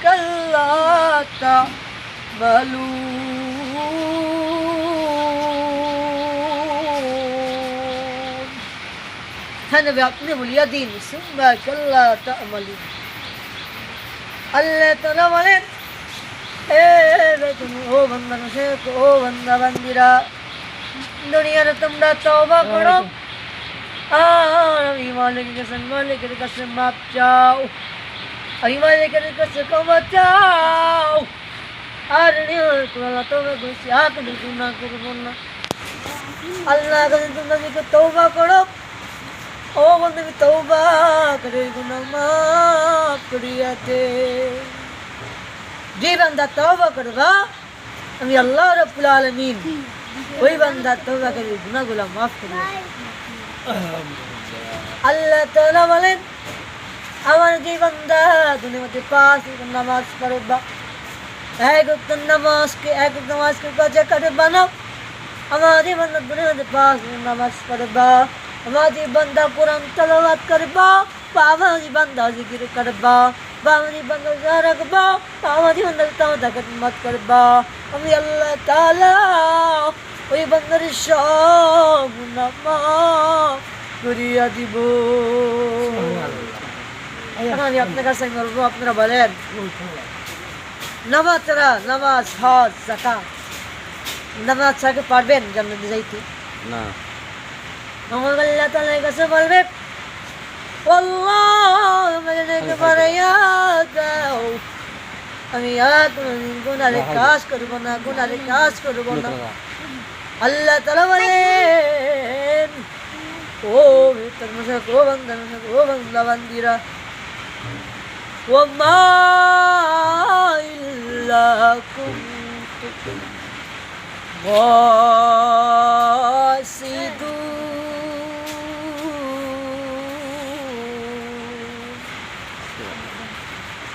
كلا تعملون হ্যাঁ নবী আপনি বলিয়া দিন সুম্মা কাল্লা তা'মালুন আল্লাহ তাআলা বলেন ও বান্দা ও বান্দা বান্দিরা দুনিয়াতে তোমরা তওবা করো আর আমি মালিকের কাছে মাপ চাও আমি মালিকের কাছে ক্ষমা চাও আর আল্লাহ তওবা করছি আর তুমি গুনাহ করবো না আল্লাহ কাছে তোমরা যদি তওবা করো ও বন্ধু তওবা করে গুনাহ মাফ করিয়া দে যে বান্দা তওবা করবা আমি আল্লাহ রাব্বুল আলামিন ওই বান্দা তওবা করে গুনাহগুলো মাফ করে আল্লাহ তাআলা বলেন আমার যে বান্দা দুনিয়াতে 5 ওয়াক্ত নামাজ পড়বা এক ওয়াক্ত নামাজকে কাজে করবা না আমার যে বান্দা দুনিয়াতে 5 ওয়াক্ত নামাজ পড়বা আমার যে বান্দা কোরআন তেলাওয়াত করবা আমার যে বান্দা জিকির করবা আমার যে বান্দা রোজা রাখবা আমার যে বান্দা তাওবা খিদমত করবা আমি আল্লাহ তাআলা ওই বান্দার সব গুনাহ মাফ করিয়া দিব আমি আপনার কাছে বলবো আপনারা বলেন নামাজ হজ যাকাত নামাজ ছাড়া পারবেন জান্নাতে যাইতে না আল্লাহ তাআলার কাছে বলবে আল্লাহ আমাকে বাড়াইয়া দাও আমি আর গুনাহ কাজ করব না আল্লাহ তাআলা বলেন ও বান্দা বান্দিরা وما إلا كنتم غاسدون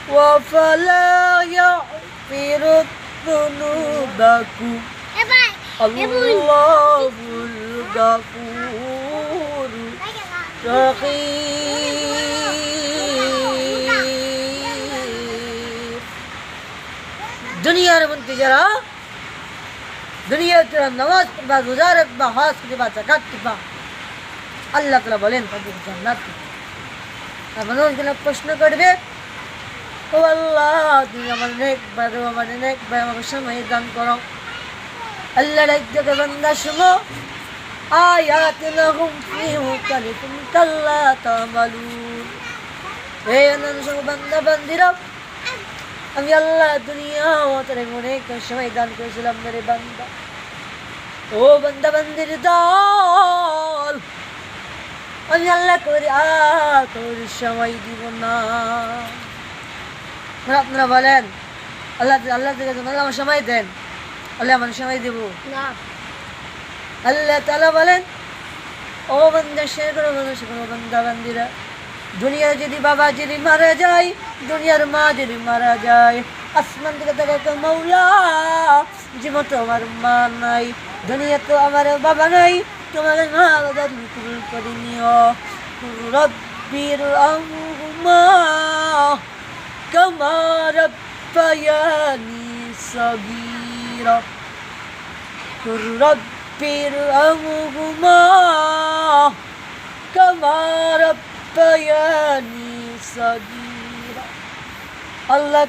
وفلا يغفر ذنوبكم الله الغفور الرحيم দুনিয়ার মধ্যে যারা দুনিয়াতে নামাজ পড়বা রোজা রাখবা হজ করবা যাকাত দিবা আল্লাহ তাআলা বলেন তাদের জান্নাত মানুষগুলো প্রশ্ন করবে ও আল্লাহ তুমি আমার নেক ভাই আমাকে সময় দান করো আল্লাহ রাজ্যকে বান্দা শুনো আয়াত লাহুম ফি মুকালিকুম কাল্লা তা'মালুন হে মানুষ বান্দা বান্দিরা আমি আল্লাহ দুনিয়া তোরে অনেক সময় দান করেছিলাম মেরে বান্দা ও বান্দা বান্দির দল আমি আল্লাহ করে তোর সময় দিব না আপনারা বলেন আল্লাহ থেকে আমার সময় দেন আল্লাহ আমার সময় দেব না আল্লাহ তাআলা বলেন ও বান্দা শেয়ার করো বান্দা বান্দিরা দুনিয়ার যদি বাবা যদি মারা যায় দুনিয়ার মা যদি মারা যায় আসমান থেকে তাকে মৌলা জীবন তো আমার মা নাই দুনিয়া তো আমার বাবা নাই তোমার মা বাবা কবুল করে নিও রব্বির আরহামহুমা কামা রাব্বায়ানি সগীরা রব্বির আরহামহুমা কামা রাব্বায়ানি সগীরা আল্লাহ